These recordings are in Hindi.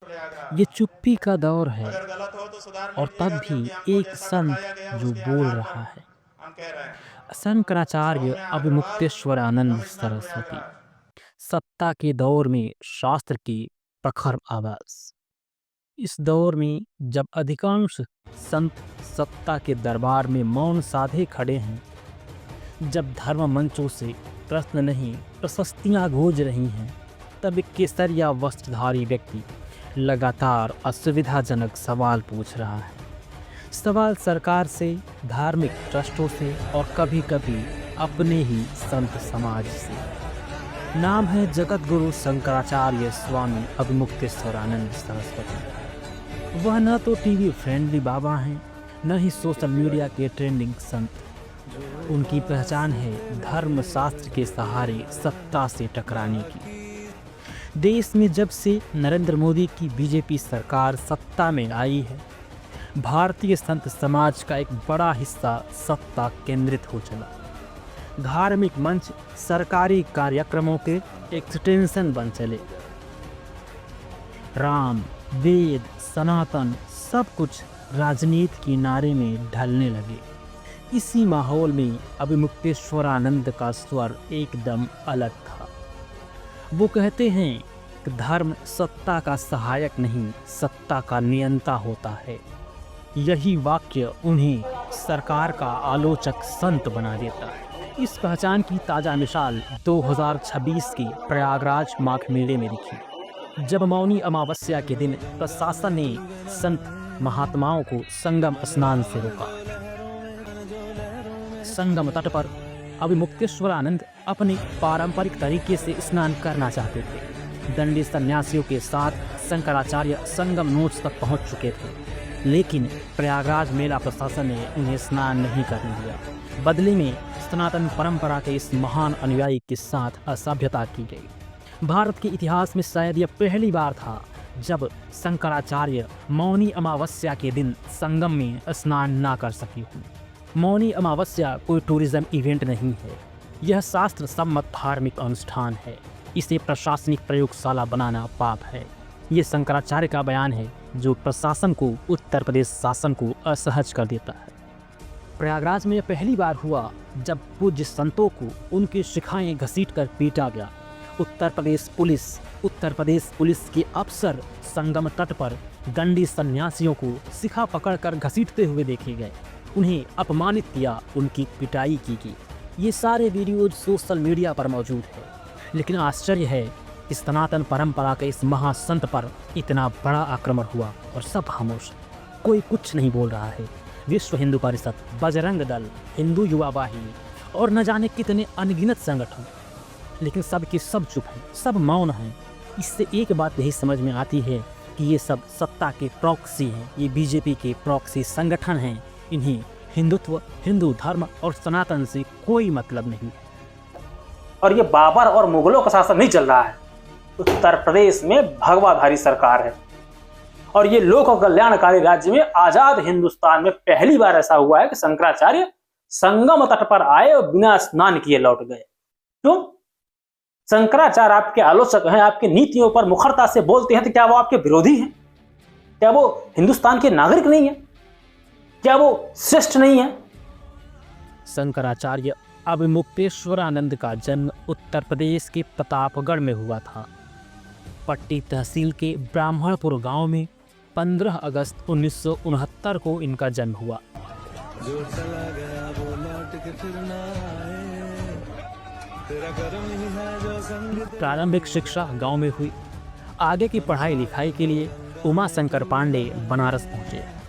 ये चुप्पी का दौर है अगर गलत हो तो सुधार और मिल तब जाएगा, भी क्योंकि हमको एक जैसा संत बताया गया है जो उसके बोल आधार रहा है। पर हम कह रहे हैं। शंकराचार्य सौम्य अग्रवाल, अविमुक्तेश्वरानंद कमिश्नर सरस्वती। प्रयागराज। सत्ता के दौर में शास्त्र की प्रखर आवाज। इस दौर में जब अधिकांश संत सत्ता के दरबार में मौन साधे खड़े हैं, जब धर्म मंचों से प्रश्न नहीं प्रशस्तियां गूंज रही हैं, तब एक केसरिया वस्त्रधारी व्यक्ति लगातार असुविधाजनक सवाल पूछ रहा है। सवाल सरकार से, धार्मिक ट्रस्टों से और कभी-कभी अपने ही संत समाज से। नाम है जगत गुरु शंकराचार्य स्वामी अविमुक्तेश्वरानंद सरस्वती। वह न तो टीवी फ्रेंडली बाबा हैं, न ही सोशल मीडिया के ट्रेंडिंग संत। उनकी पहचान है धर्म शास्त्र के सहारे सत्ता से टकराने की। देश में जब से नरेंद्र मोदी की बीजेपी सरकार सत्ता में आई है, भारतीय संत समाज का एक बड़ा हिस्सा सत्ता केंद्रित हो चला। धार्मिक मंच सरकारी कार्यक्रमों के एक्सटेंशन बन चले। राम, वेद, सनातन सब कुछ राजनीति के नारे में ढलने लगे। इसी माहौल में अविमुक्तेश्वरानंद का स्वर एकदम अलग था। वो कहते हैं कि धर्म सत्ता का सहायक नहीं, सत्ता का नियंता होता है। यही वाक्य उन्हें सरकार का आलोचक संत बना देता है। इस पहचान की ताज़ा मिसाल 2026 की प्रयागराज माघ मेले में दिखी, जब मौनी अमावस्या के दिन प्रशासन ने संत महात्माओं को संगम स्नान से रोका। संगम तट पर अविमुक्तेश्वरानंद अपने पारंपरिक तरीके से स्नान करना चाहते थे। दंडी सन्यासियों के साथ शंकराचार्य संगम नोच तक पहुंच चुके थे, लेकिन प्रयागराज मेला प्रशासन ने उन्हें स्नान नहीं करने दिया। बदले में सनातन परंपरा के इस महान अनुयायी के साथ असभ्यता की गई। भारत के इतिहास में शायद यह पहली बार था जब शंकराचार्य मौनी अमावस्या के दिन संगम में स्नान ना कर सके हों। मौनी अमावस्या कोई टूरिज्म इवेंट नहीं है, यह शास्त्र सम्मत धार्मिक अनुष्ठान है। इसे प्रशासनिक प्रयोगशाला बनाना पाप है। ये शंकराचार्य का बयान है जो प्रशासन को, उत्तर प्रदेश शासन को असहज कर देता है। प्रयागराज में यह पहली बार हुआ जब पूज्य संतों को उनकी शिखाएं घसीटकर पीटा गया। उत्तर प्रदेश पुलिस के अफसर संगम तट पर दंडी सन्यासियों को शिखा पकड़कर घसीटते हुए देखे गए। उन्हें अपमानित किया, उनकी पिटाई की गई। ये सारे वीडियोज सोशल मीडिया पर मौजूद है। लेकिन आश्चर्य है कि सनातन परंपरा के इस महासंत पर इतना बड़ा आक्रमण हुआ और सब खामोश, कोई कुछ नहीं बोल रहा है। विश्व हिंदू परिषद, बजरंग दल, हिंदू युवा वाहिनी और न जाने कितने अनगिनत संगठन, लेकिन सब के सब चुप हैं, सब मौन हैं। इससे एक बात यही समझ में आती है कि ये सब सत्ता के प्रॉक्सी हैं, ये बीजेपी के प्रॉक्सी संगठन हैं। इन्हें हिंदुत्व, हिंदू धर्म और सनातन से कोई मतलब नहीं है। और ये बाबर और मुगलों का शासन नहीं चल रहा है, उत्तर प्रदेश में भगवाधारी सरकार है। और ये लोक कल्याणकारी राज्य में, आजाद हिंदुस्तान में पहली बार ऐसा हुआ है कि शंकराचार्य संगम तट पर आए और बिना स्नान किए लौट गए। क्यों? शंकराचार्य आपके आलोचक हैं, आपकी नीतियों पर मुखरता से बोलते हैं, तो क्या वो आपके विरोधी हैं? क्या वो हिंदुस्तान के नागरिक नहीं है? क्या वो श्रेष्ठ नहीं है? शंकराचार्य अविमुक्तेश्वरानंद का जन्म उत्तर प्रदेश के प्रतापगढ़ में हुआ था। पट्टी तहसील के ब्राह्मणपुर गांव में 15 अगस्त 1969 को इनका जन्म हुआ। जो चला गया वो लौट के फिर ना आए, तेरा कर्म ही है जो संग। प्रारंभिक शिक्षा गांव में हुई। आगे की पढ़ाई लिखाई के लिए उमा शंकर पांडे बनारस पहुंचे।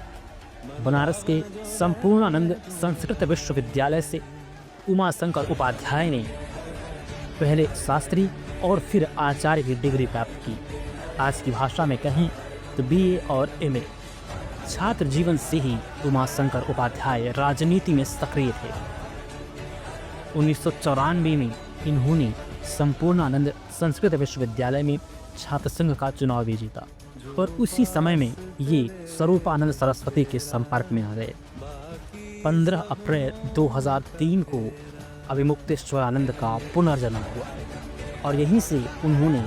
बनारस के संपूर्णानंद संस्कृत विश्वविद्यालय से उमा शंकर उपाध्याय ने पहले शास्त्री और फिर आचार्य की डिग्री प्राप्त की। आज की भाषा में कहें तो BA और MA। छात्र जीवन से ही उमा शंकर उपाध्याय राजनीति में सक्रिय थे। 1994 में इन्होंने संपूर्णानंद संस्कृत विश्वविद्यालय में छात्र संघ का चुनाव भी जीता और उसी समय में ये स्वरूपानंद सरस्वती के संपर्क में आ गए। 15 अप्रैल 2003 को अविमुक्तेश्वरानंद का पुनर्जन्म हुआ और यहीं से उन्होंने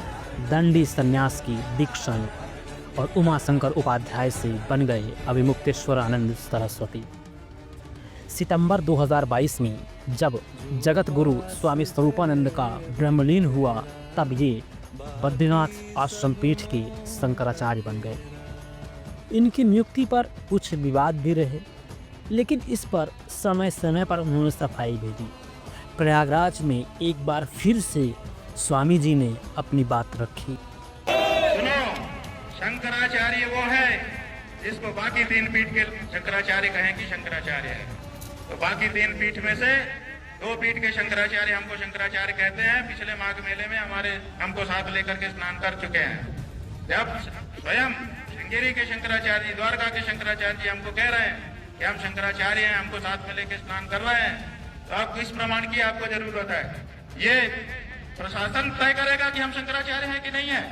दंडी सन्यास की दीक्षा ली। और उमाशंकर उपाध्याय से बन गए अभिमुक्तेश्वरानंद सरस्वती। सितंबर 2022 में जब जगत गुरु स्वामी स्वरूपानंद का ब्रह्मलीन हुआ तब ये बद्रीनाथ आश्रम पीठ के शंकराचार्य बन गए। इनकी नियुक्ति पर कुछ विवाद भी रहे, लेकिन इस पर समय समय पर उन्होंने सफाई भी दी। प्रयागराज में एक बार फिर से स्वामी जी ने अपनी बात रखी। सुनो, शंकराचार्य वो है जिसको बाकी 3 पीठ के शंकराचार्य कहें कि शंकराचार्य है। तो बाकी 3 पीठ में से 2 पीठ के शंकराचार्य हमको शंकराचार्य कहते हैं। पिछले माघ मेले में हमको साथ लेकर के स्नान कर चुके हैं। जब स्वयं श्रृंगेरी के शंकराचार्य जी, द्वारका के शंकराचार्य जी हमको कह रहे हैं कि हम शंकराचार्य हैं, हमको साथ में लेकर स्नान कर रहे हैं, तो आपको इस प्रमाण की आपको जरूरत है। ये प्रशासन तय करेगा कि हम शंकराचार्य हैं कि नहीं है।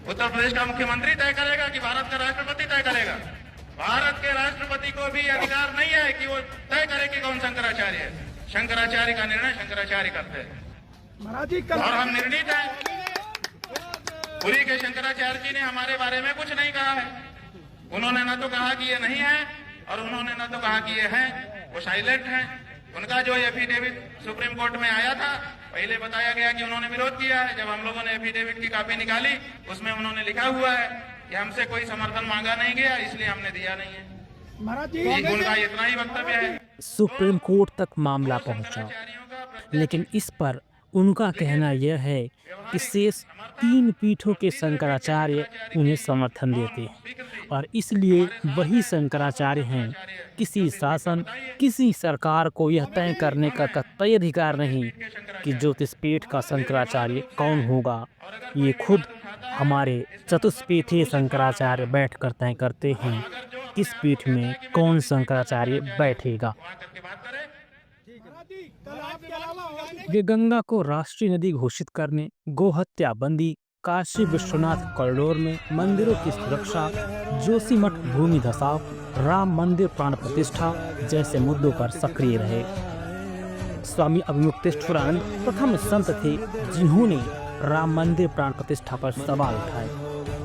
उत्तर प्रदेश का मुख्यमंत्री तय करेगा कि भारत का राष्ट्रपति तय करेगा। भारत के राष्ट्रपति को भी अधिकार नहीं है कि वो तय करे कि कौन शंकराचार्य है। शंकराचार्य का निर्णय शंकराचार्य करते हैं और हम निर्णित हैं। पुरी के शंकराचार्य जी ने हमारे बारे में कुछ नहीं कहा है। उन्होंने न तो कहा कि ये नहीं है और उन्होंने न तो कहा कि ये है। वो साइलेंट है। उनका जो एफिडेविट सुप्रीम कोर्ट में आया था, पहले बताया गया कि उन्होंने विरोध किया है। जब हम लोगों ने एफिडेविट की कॉपी निकाली, उसमें उन्होंने लिखा हुआ है कि हमसे कोई समर्थन मांगा नहीं गया, इसलिए हमने दिया नहीं है। उनका इतना ही वक्तव्य है। सुप्रीम कोर्ट तक मामला पहुंचा, लेकिन इस पर उनका कहना यह है कि शेष 3 पीठों के शंकराचार्य उन्हें समर्थन देते हैं और इसलिए वही शंकराचार्य हैं। किसी शासन, किसी सरकार को यह तय करने का कतई अधिकार नहीं कि ज्योतिष पीठ का शंकराचार्य कौन होगा। ये खुद हमारे चतुष्पीठीय शंकराचार्य बैठकर तय करते हैं किस पीठ में कौन शंकराचार्य बैठेगा। वे गंगा को राष्ट्रीय नदी घोषित करने, गोहत्या बंदी, काशी विश्वनाथ कॉरिडोर में मंदिरों की सुरक्षा, जोशीमठ भूमि धसाव, राम मंदिर प्राण प्रतिष्ठा जैसे मुद्दों पर सक्रिय रहे। स्वामी अभिमुक्तेश्वरानंद प्रथम संत थे जिन्होंने राम मंदिर प्राण प्रतिष्ठा पर सवाल उठाए।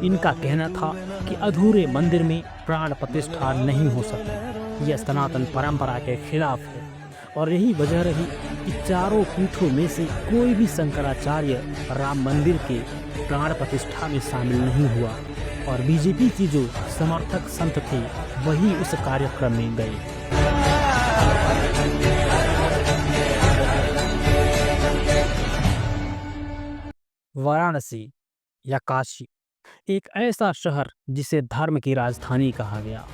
इनका कहना था कि अधूरे मंदिर में प्राण प्रतिष्ठा नहीं हो सकती। यह सनातन परंपरा के खिलाफ है और यही वजह रही कि चारों पीठों में से कोई भी शंकराचार्य राम मंदिर के प्राण प्रतिष्ठा में शामिल नहीं हुआ और बीजेपी की जो समर्थक संत थे वही उस कार्यक्रम में गए। वाराणसी या काशी एक ऐसा शहर जिसे धर्म की राजधानी कहा गया।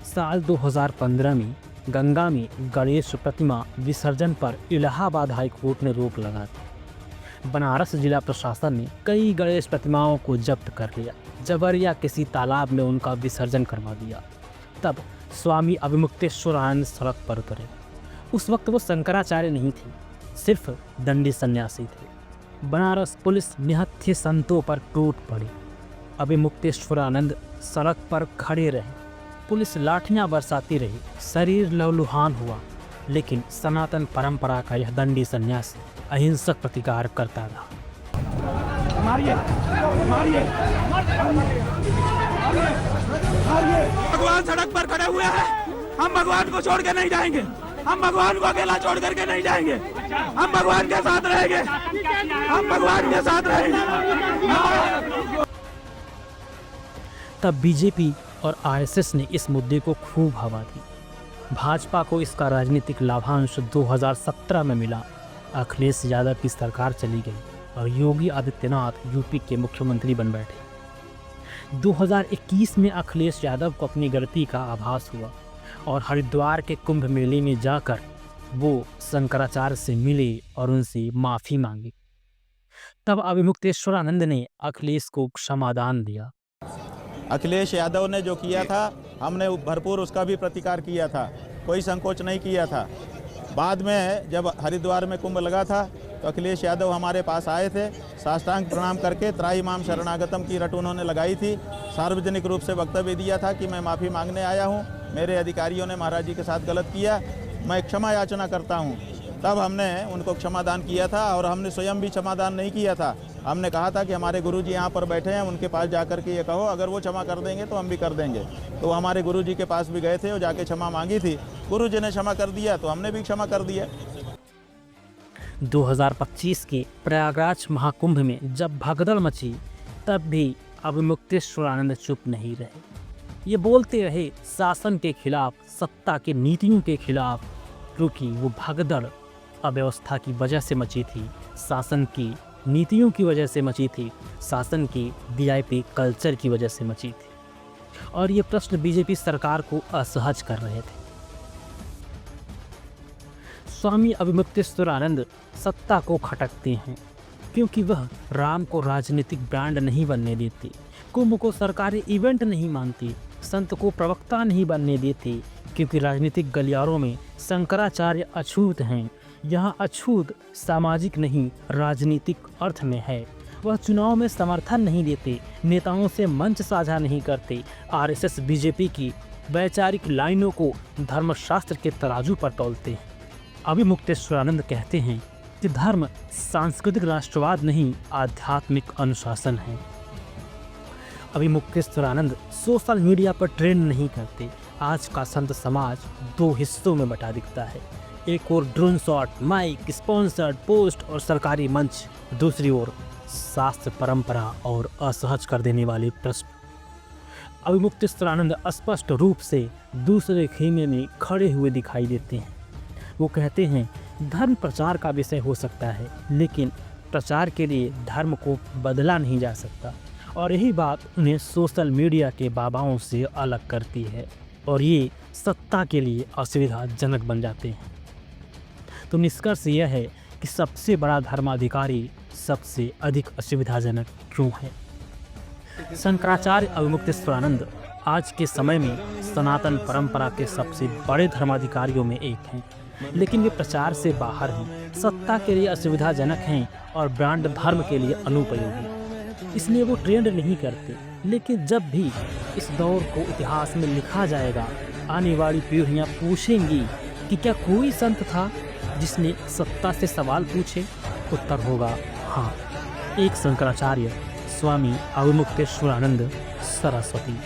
साल 2015 में गंगा में गणेश प्रतिमा विसर्जन पर इलाहाबाद हाई कोर्ट ने रोक लगा दी। बनारस जिला प्रशासन ने कई गणेश प्रतिमाओं को जब्त कर लिया, जबरिया किसी तालाब में उनका विसर्जन करवा दिया। तब स्वामी अभिमुक्तेश्वरानंद सड़क पर उतरे। उस वक्त वो शंकराचार्य नहीं थे, सिर्फ दंडी सन्यासी थे। बनारस पुलिस निहत्थे संतों पर टूट पड़ी। अभिमुक्तेश्वरानंद सड़क पर खड़े रहे, पुलिस लाठियां बरसाती रही, शरीर लहूलुहान हुआ, लेकिन सनातन परंपरा का यह दंडी सन्यासी अहिंसक प्रतिकार करता रहा। भगवान सड़क पर खड़े हुए हैं, हम भगवान को छोड़ के नहीं जाएंगे, हम भगवान को अकेला छोड़ करके नहीं जाएंगे, हम भगवान के साथ रहेंगे, हम भगवान के साथ रहेंगे। तब बीजेपी और आरएसएस ने इस मुद्दे को खूब हवा दी। भाजपा को इसका राजनीतिक लाभांश 2017 में मिला। अखिलेश यादव की सरकार चली गई और योगी आदित्यनाथ यूपी के मुख्यमंत्री बन बैठे। 2021 में अखिलेश यादव को अपनी गलती का आभास हुआ और हरिद्वार के कुंभ मेले में जाकर वो शंकराचार्य से मिले और उनसे माफ़ी मांगी। तब अभिमुक्तेश्वरानंद ने अखिलेश को क्षमादान दिया। अखिलेश यादव ने जो किया था हमने भरपूर उसका भी प्रतिकार किया था, कोई संकोच नहीं किया था। बाद में जब हरिद्वार में कुंभ लगा था तो अखिलेश यादव हमारे पास आए थे, साष्टांग प्रणाम करके त्राहिमाम शरणागतम की रट उन्होंने लगाई थी। सार्वजनिक रूप से वक्तव्य दिया था कि मैं माफ़ी मांगने आया हूं, मेरे अधिकारियों ने महाराज जी के साथ गलत किया, मैं क्षमा याचना करता हूं। तब हमने उनको क्षमादान किया था और हमने स्वयं भी क्षमादान नहीं किया था। हमने कहा था कि हमारे गुरुजी यहाँ पर बैठे हैं, उनके पास जाकर के ये कहो, अगर वो क्षमा कर देंगे तो हम भी कर देंगे। तो हमारे गुरुजी के पास भी गए थे और जाके क्षमा मांगी थी। गुरुजी ने क्षमा कर दिया तो हमने भी क्षमा कर दिया। 2025 के प्रयागराज महाकुंभ में जब भगदड़ मची तब भी अभिमुक्तेश्वरानंद चुप नहीं रहे। ये बोलते रहे शासन के खिलाफ, सत्ता के नीतियों के खिलाफ, क्योंकि वो भगदड़ अव्यवस्था की वजह से मची थी, शासन की नीतियों की वजह से मची थी, शासन की वीआईपी कल्चर की वजह से मची थी। और ये प्रश्न बीजेपी सरकार को असहज कर रहे थे। स्वामी अभिमुक्तेश्वरानंद सत्ता को खटकते हैं क्योंकि वह राम को राजनीतिक ब्रांड नहीं बनने देती, कुंभ को सरकारी इवेंट नहीं मानती, संत को प्रवक्ता नहीं बनने देती, क्योंकि राजनीतिक गलियारों में शंकराचार्य अछूत हैं। यहाँ अछूत सामाजिक नहीं राजनीतिक अर्थ में है। वह चुनाव में समर्थन नहीं देते, नेताओं से मंच साझा नहीं करते, आरएसएस बीजेपी की वैचारिक लाइनों को धर्मशास्त्र के तराजू पर तौलते हैं। अभिमुक्तेश्वरानंद कहते हैं कि धर्म सांस्कृतिक राष्ट्रवाद नहीं, आध्यात्मिक अनुशासन है। अभिमुक्तेश्वरानंद सोशल मीडिया पर ट्रेंड नहीं करते। आज का संत समाज दो हिस्सों में बटा दिखता है, एक ओर drone shot, mic, sponsored post और सरकारी मंच, दूसरी ओर शास्त्र, परंपरा और असहज कर देने वाले प्रश्न। अभिमुक्तेश्वरानंद स्पष्ट रूप से दूसरे खेमे में खड़े हुए दिखाई देते हैं। वो कहते हैं धर्म प्रचार का विषय हो सकता है, लेकिन प्रचार के लिए धर्म को बदला नहीं जा सकता। और यही बात उन्हें सोशल मीडिया के बाबाओं से अलग करती है और ये सत्ता के लिए असुविधाजनक बन जाते हैं। तो निष्कर्ष यह है कि सबसे बड़ा धर्माधिकारी सबसे अधिक असुविधाजनक क्यों है। शंकराचार्य अभिमुक्तेश्वरानंद आज के समय में सनातन परंपरा के सबसे बड़े धर्माधिकारियों में एक हैं, लेकिन वे प्रचार से बाहर हैं, सत्ता के लिए असुविधाजनक हैं और ब्रांड धर्म के लिए अनुपयोगी। इसलिए वो ट्रेंड नहीं करते। लेकिन जब भी इस दौर को इतिहास में लिखा जाएगा, आने वाली पीढ़ियाँ पूछेंगी कि क्या कोई संत था जिसने सत्ता से सवाल पूछे? उत्तर होगा हाँ, एक शंकराचार्य स्वामी अभिमुक्तेश्वरानंद सरस्वती।